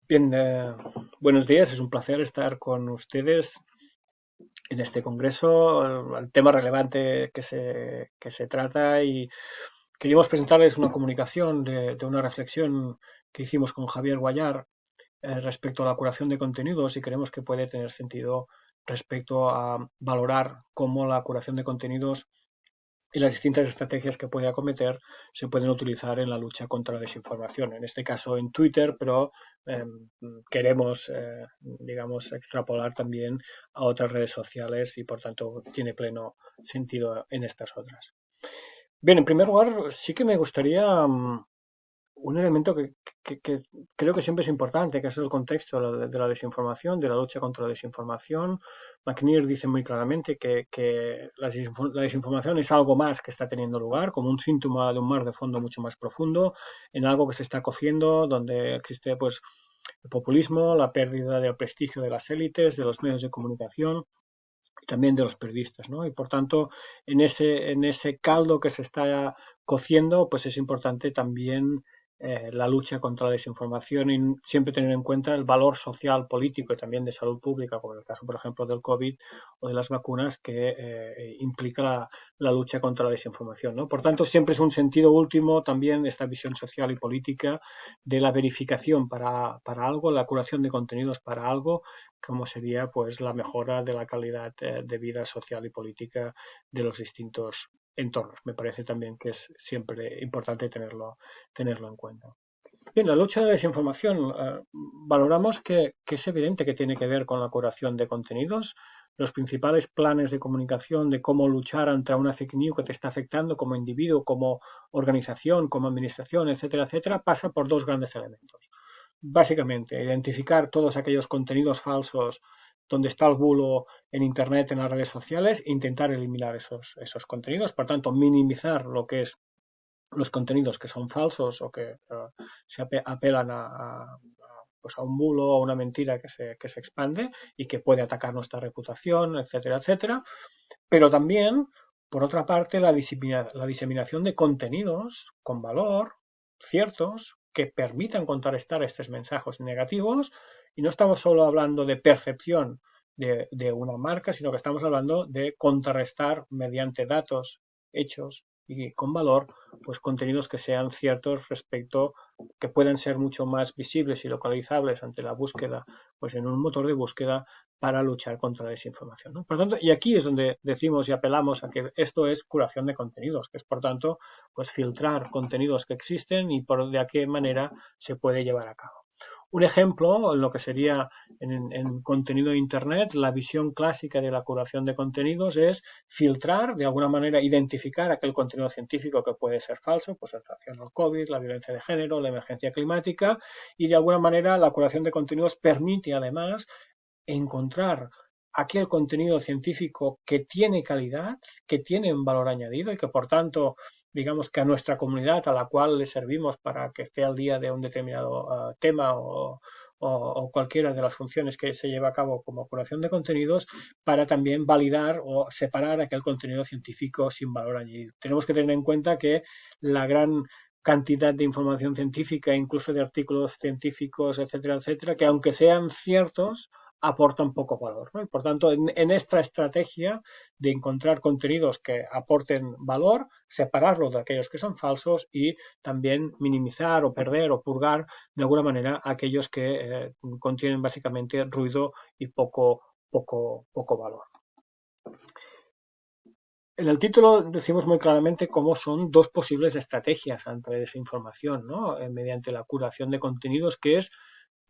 Bien, buenos días. Es un placer estar con ustedes en este congreso. El tema relevante que se trata y queríamos presentarles una comunicación de una reflexión que hicimos con Javier Guallar respecto a la curación de contenidos y creemos que puede tener sentido respecto a valorar cómo la curación de contenidos y las distintas estrategias que puede acometer se pueden utilizar en la lucha contra la desinformación. En este caso en Twitter, pero eh, queremos, digamos, extrapolar también a otras redes sociales y, por tanto, tiene pleno sentido en estas otras. Bien, en primer lugar, sí que me gustaría un elemento que creo que siempre es importante, que es el contexto de la desinformación, de la lucha contra la desinformación. McNear dice muy claramente que la desinformación es algo más que está teniendo lugar, como un síntoma de un mar de fondo mucho más profundo, en algo que se está cociendo, donde existe pues el populismo, la pérdida del prestigio de las élites, de los medios de comunicación y también de los periodistas, ¿no? Y por tanto, en ese caldo que se está cociendo, pues es importante también la lucha contra la desinformación y siempre tener en cuenta el valor social, político y también de salud pública, como en el caso, por ejemplo, del COVID o de las vacunas, que implica la lucha contra la desinformación, ¿no? Por tanto, siempre es un sentido último también esta visión social y política de la verificación para algo, la curación de contenidos para algo, como sería pues la mejora de la calidad de vida social y política de los distintos entornos. Me parece también que es siempre importante tenerlo en cuenta. Bien, la lucha de la desinformación. Valoramos que es evidente que tiene que ver con la curación de contenidos. Los principales planes de comunicación de cómo luchar ante una fake news que te está afectando como individuo, como organización, como administración, etcétera, etcétera, pasa por dos grandes elementos. Básicamente, identificar todos aquellos contenidos falsos donde está el bulo en Internet, en las redes sociales, e intentar eliminar esos contenidos. Por tanto, minimizar lo que es los contenidos que son falsos o que se apelan pues a un bulo o a una mentira que se expande y que puede atacar nuestra reputación, etcétera, etcétera. Pero también, por otra parte, la diseminación de contenidos con valor, ciertos, que permitan contrarrestar estos mensajes negativos. Y no estamos solo hablando de percepción de una marca, sino que estamos hablando de contrarrestar mediante datos, hechos y con valor, pues contenidos que sean ciertos respecto, que puedan ser mucho más visibles y localizables ante la búsqueda, pues en un motor de búsqueda para luchar contra la desinformación, ¿no? Por tanto, y aquí es donde decimos y apelamos a que esto es curación de contenidos, que es por tanto pues filtrar contenidos que existen y de qué manera se puede llevar a cabo. Un ejemplo, en lo que sería en contenido de Internet, la visión clásica de la curación de contenidos es filtrar, de alguna manera identificar aquel contenido científico que puede ser falso, pues en relación al COVID, la violencia de género, la emergencia climática, y de alguna manera la curación de contenidos permite además encontrar aquel contenido científico que tiene calidad, que tiene un valor añadido y que por tanto, digamos que a nuestra comunidad a la cual le servimos para que esté al día de un determinado tema o cualquiera de las funciones que se lleva a cabo como curación de contenidos, para también validar o separar aquel contenido científico sin valor añadido. Tenemos que tener en cuenta que la gran cantidad de información científica, incluso de artículos científicos, etcétera, etcétera, que aunque sean ciertos, aportan poco valor, ¿no? Y por tanto, en esta estrategia de encontrar contenidos que aporten valor, separarlos de aquellos que son falsos y también minimizar o perder o purgar de alguna manera aquellos que contienen básicamente ruido y poco valor. En el título decimos muy claramente cómo son dos posibles estrategias ante esa información, ¿no? Mediante la curación de contenidos, que es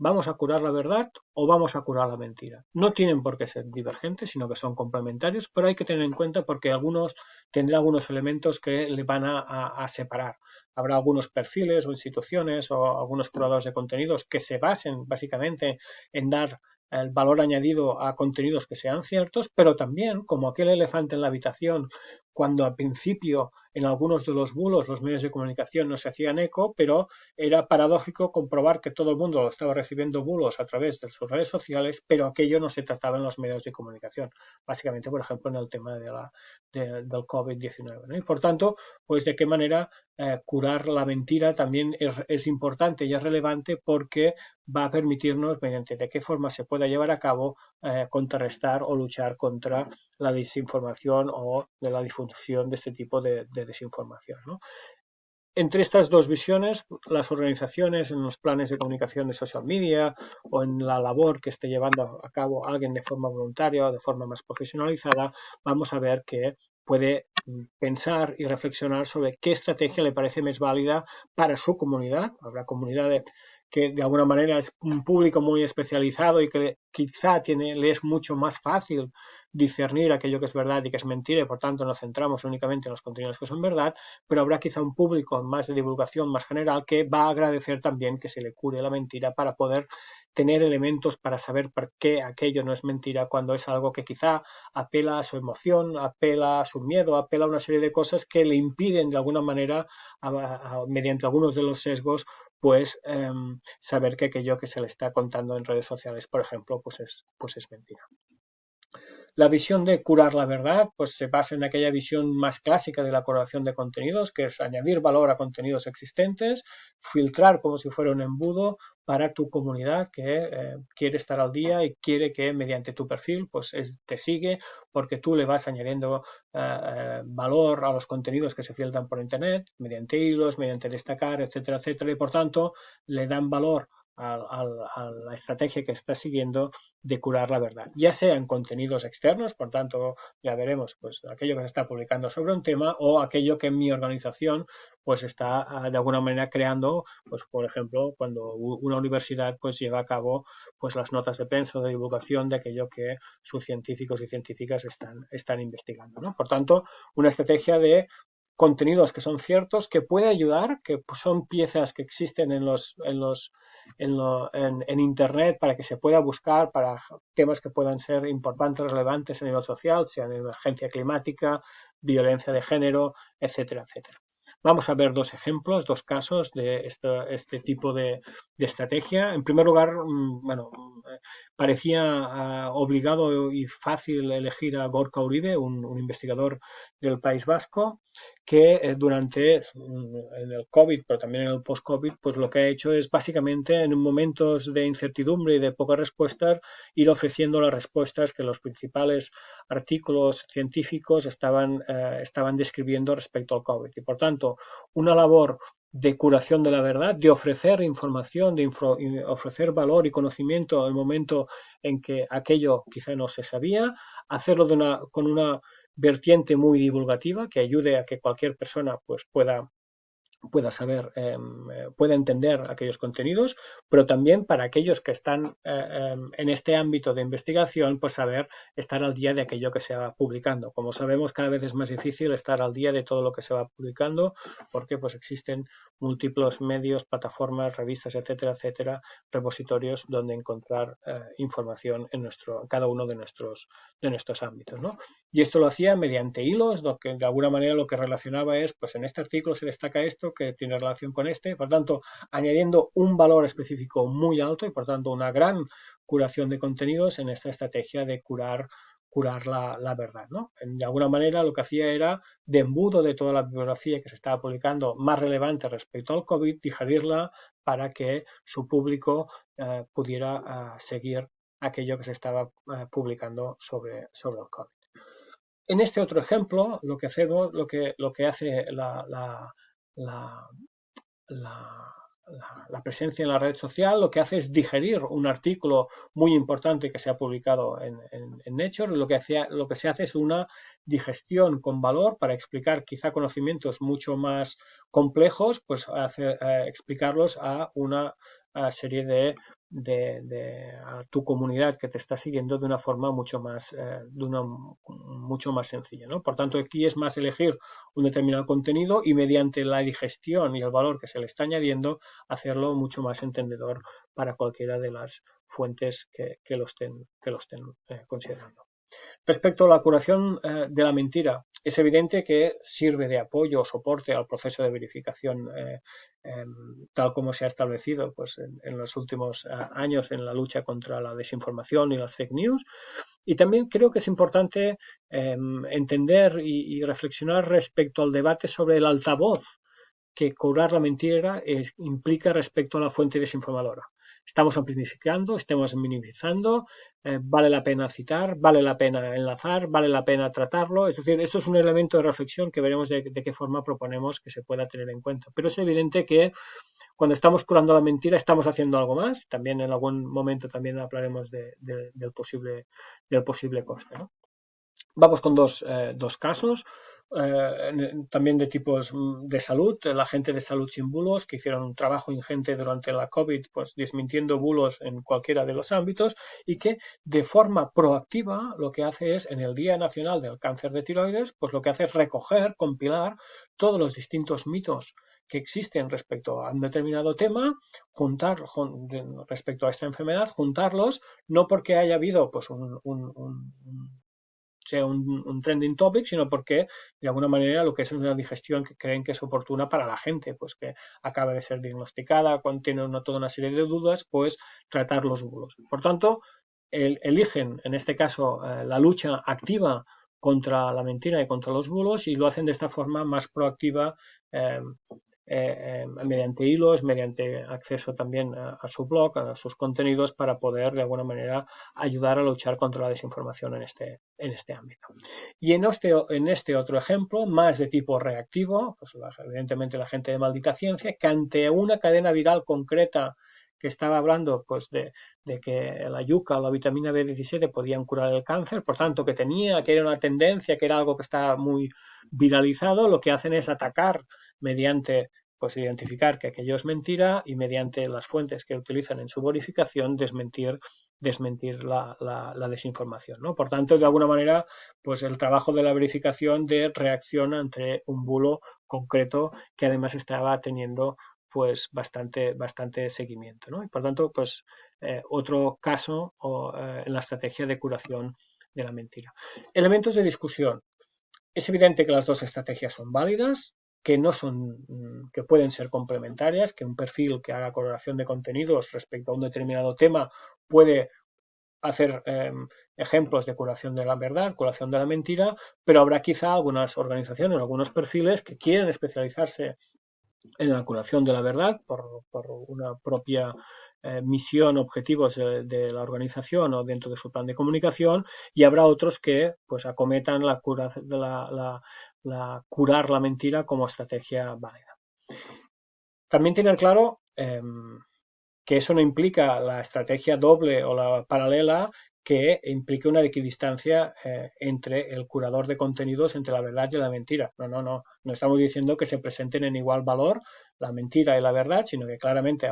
¿vamos a curar la verdad o vamos a curar la mentira? No tienen por qué ser divergentes, sino que son complementarios, pero hay que tener en cuenta porque algunos tendrán algunos elementos que le van a separar. Habrá algunos perfiles o instituciones o algunos curadores de contenidos que se basen básicamente en dar el valor añadido a contenidos que sean ciertos, pero también, como aquel elefante en la habitación, cuando al principio en algunos de los bulos los medios de comunicación no se hacían eco, pero era paradójico comprobar que todo el mundo lo estaba recibiendo bulos a través de sus redes sociales, pero aquello no se trataba en los medios de comunicación, básicamente, por ejemplo, en el tema del COVID-19, ¿no? Y por tanto, pues de qué manera curar la mentira también es importante y es relevante, porque va a permitirnos, mediante de qué forma se pueda llevar a cabo, contrarrestar o luchar contra la desinformación o de la difusión de este tipo de desinformación, ¿no? Entre estas dos visiones, las organizaciones en los planes de comunicación de social media o en la labor que esté llevando a cabo alguien de forma voluntaria o de forma más profesionalizada, vamos a ver que puede pensar y reflexionar sobre qué estrategia le parece más válida para su comunidad. Habrá comunidades que de alguna manera es un público muy especializado y que quizá le es mucho más fácil discernir aquello que es verdad y que es mentira, y por tanto nos centramos únicamente en los contenidos que son verdad, pero habrá quizá un público más de divulgación más general que va a agradecer también que se le cure la mentira, para poder tener elementos para saber por qué aquello no es mentira, cuando es algo que quizá apela a su emoción, apela a su miedo, apela a una serie de cosas que le impiden de alguna manera, mediante algunos de los sesgos, pues saber que aquello que se le está contando en redes sociales, por ejemplo, pues es mentira. La visión de curar la verdad pues se basa en aquella visión más clásica de la curación de contenidos, que es añadir valor a contenidos existentes, filtrar como si fuera un embudo para tu comunidad que quiere estar al día y quiere que mediante tu perfil pues te sigue, porque tú le vas añadiendo valor a los contenidos que se filtran por internet, mediante hilos, mediante destacar, etcétera, etcétera, y por tanto le dan valor a la estrategia que está siguiendo de curar la verdad, ya sea en contenidos externos, por tanto ya veremos pues aquello que se está publicando sobre un tema, o aquello que mi organización pues está de alguna manera creando, pues por ejemplo cuando una universidad pues lleva a cabo pues las notas de prensa o de divulgación de aquello que sus científicos y científicas están investigando, ¿no? Por tanto, una estrategia de contenidos que son ciertos, que puede ayudar, que son piezas que existen en Internet para que se pueda buscar para temas que puedan ser importantes, relevantes a nivel social, sea en emergencia climática, violencia de género, etcétera, etcétera. Vamos a ver dos ejemplos, dos casos de este tipo de estrategia. En primer lugar, parecía obligado y fácil elegir a Gorka Uribe, un investigador del País Vasco, que durante en el COVID, pero también en el post-COVID, pues lo que ha hecho es básicamente en momentos de incertidumbre y de pocas respuestas, ir ofreciendo las respuestas que los principales artículos científicos estaban describiendo respecto al COVID. Y por tanto, una labor de curación de la verdad, de ofrecer información, de ofrecer valor y conocimiento en el momento en que aquello quizá no se sabía, hacerlo con una vertiente muy divulgativa que ayude a que cualquier persona pues pueda saber, pueda entender aquellos contenidos, pero también para aquellos que están en este ámbito de investigación, pues saber estar al día de aquello que se va publicando. Como sabemos, cada vez es más difícil estar al día de todo lo que se va publicando, porque pues existen múltiples medios, plataformas, revistas, etcétera, etcétera, repositorios donde encontrar información en cada uno de nuestros ámbitos, ¿no? Y esto lo hacía mediante hilos, lo que de alguna manera lo que relacionaba es, pues en este artículo se destaca esto que tiene relación con este, por tanto, añadiendo un valor específico muy alto y por tanto una gran curación de contenidos en esta estrategia de curar la verdad, ¿no? De alguna manera lo que hacía era, de embudo de toda la bibliografía que se estaba publicando más relevante respecto al COVID, digerirla para que su público pudiera seguir aquello que se estaba publicando sobre el COVID. En este otro ejemplo, lo que hacemos, lo que hace la presencia en la red social, lo que hace es digerir un artículo muy importante que se ha publicado en Nature. Lo que se hace es una digestión con valor para explicar quizá conocimientos mucho más complejos, pues explicarlos a una serie a tu comunidad que te está siguiendo de una forma mucho más sencilla, ¿no? Por tanto, aquí es más elegir un determinado contenido y mediante la digestión y el valor que se le está añadiendo, hacerlo mucho más entendedor para cualquiera de las fuentes que lo estén considerando. Respecto a la curación de la mentira, es evidente que sirve de apoyo o soporte al proceso de verificación tal como se ha establecido pues, en los últimos años en la lucha contra la desinformación y las fake news. Y también creo que es importante entender y reflexionar respecto al debate sobre el altavoz que curar la mentira implica respecto a la fuente desinformadora. Estamos amplificando, estamos minimizando, vale la pena citar, vale la pena enlazar, vale la pena tratarlo. Es decir, esto es un elemento de reflexión que veremos de qué forma proponemos que se pueda tener en cuenta. Pero es evidente que cuando estamos curando la mentira estamos haciendo algo más. También en algún momento también hablaremos del posible coste, ¿no? Vamos con dos casos, también de tipos de salud. La gente de Salud Sin Bulos, que hicieron un trabajo ingente durante la COVID, pues desmintiendo bulos en cualquiera de los ámbitos, y que de forma proactiva lo que hace es, en el Día Nacional del Cáncer de Tiroides, pues lo que hace es recoger, compilar todos los distintos mitos que existen respecto a un determinado tema, respecto a esta enfermedad, juntarlos, no porque haya habido pues sea un trending topic, sino porque de alguna manera lo que es una digestión que creen que es oportuna para la gente, pues que acaba de ser diagnosticada, tiene toda una serie de dudas, pues tratar los bulos. Por tanto, eligen en este caso la lucha activa contra la mentira y contra los bulos y lo hacen de esta forma más proactiva eh, mediante hilos, mediante acceso también a su blog, a sus contenidos para poder de alguna manera ayudar a luchar contra la desinformación en este ámbito. Y en este otro ejemplo, más de tipo reactivo, pues evidentemente la gente de Maldita Ciencia, que ante una cadena viral concreta que estaba hablando pues de que la yuca o la vitamina B17 podían curar el cáncer, por tanto que era una tendencia, que era algo que estaba muy viralizado, lo que hacen es atacar mediante pues identificar que aquello es mentira y mediante las fuentes que utilizan en su verificación desmentir la desinformación, ¿no? Por tanto, de alguna manera, pues el trabajo de la verificación de reacción ante un bulo concreto que además estaba teniendo pues bastante seguimiento, ¿no? Y por tanto, pues otro caso en la estrategia de curación de la mentira. Elementos de discusión. Es evidente que las dos estrategias son válidas, que no son, que pueden ser complementarias, que un perfil que haga coloración de contenidos respecto a un determinado tema puede hacer ejemplos de curación de la verdad, curación de la mentira, pero habrá quizá algunas organizaciones, algunos perfiles que quieren especializarse en la curación de la verdad por una propia misión, objetivos la organización o dentro de su plan de comunicación, y habrá otros que pues acometan curar la mentira como estrategia válida. También tener claro que eso no implica la estrategia doble o la paralela que implique una equidistancia entre el curador de contenidos, entre la verdad y la mentira. No estamos diciendo que se presenten en igual valor la mentira y la verdad, sino que claramente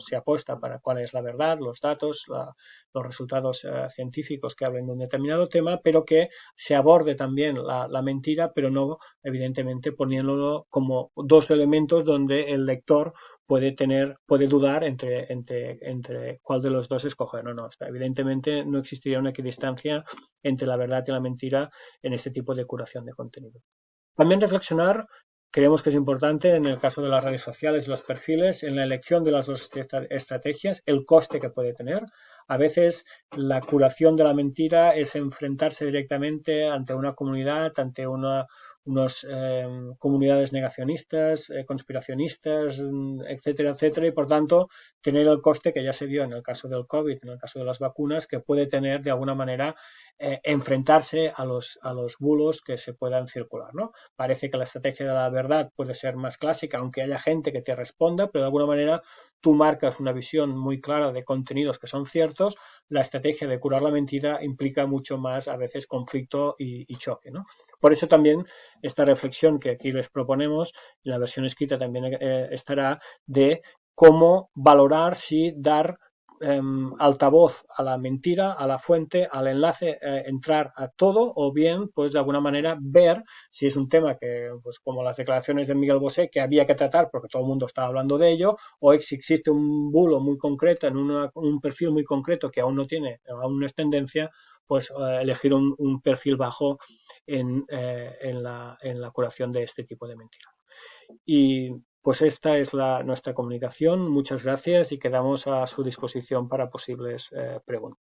se apuesta para cuál es la verdad, los datos, los resultados científicos que hablen de un determinado tema, pero que se aborde también la mentira, pero no evidentemente poniéndolo como dos elementos donde el lector puede dudar entre cuál de los dos escoger. No, evidentemente no existiría una equidistancia entre la verdad y la mentira en este tipo de curación de contenido. También reflexionar, creemos que es importante en el caso de las redes sociales y los perfiles, en la elección de las dos estrategias, el coste que puede tener. A veces la curación de la mentira es enfrentarse directamente ante una comunidad, ante unas comunidades negacionistas, conspiracionistas, etcétera, etcétera, y por tanto tener el coste que ya se vio en el caso del COVID, en el caso de las vacunas, que puede tener de alguna manera enfrentarse a los bulos que se puedan circular, ¿no? Parece que la estrategia de la verdad puede ser más clásica, aunque haya gente que te responda, pero de alguna manera tú marcas una visión muy clara de contenidos que son ciertos. La estrategia de curar la mentira implica mucho más a veces conflicto y choque, ¿no? Por eso también esta reflexión que aquí les proponemos, en la versión escrita también estará, de cómo valorar si dar altavoz a la mentira, a la fuente, al enlace, entrar a todo, o bien, pues de alguna manera ver si es un tema que, pues como las declaraciones de Miguel Bosé, que había que tratar porque todo el mundo estaba hablando de ello, o si existe un bulo muy concreto en un perfil muy concreto que aún no es tendencia, pues elegir un perfil bajo en la curación de este tipo de mentira. Y pues esta es nuestra comunicación. Muchas gracias y quedamos a su disposición para posibles preguntas.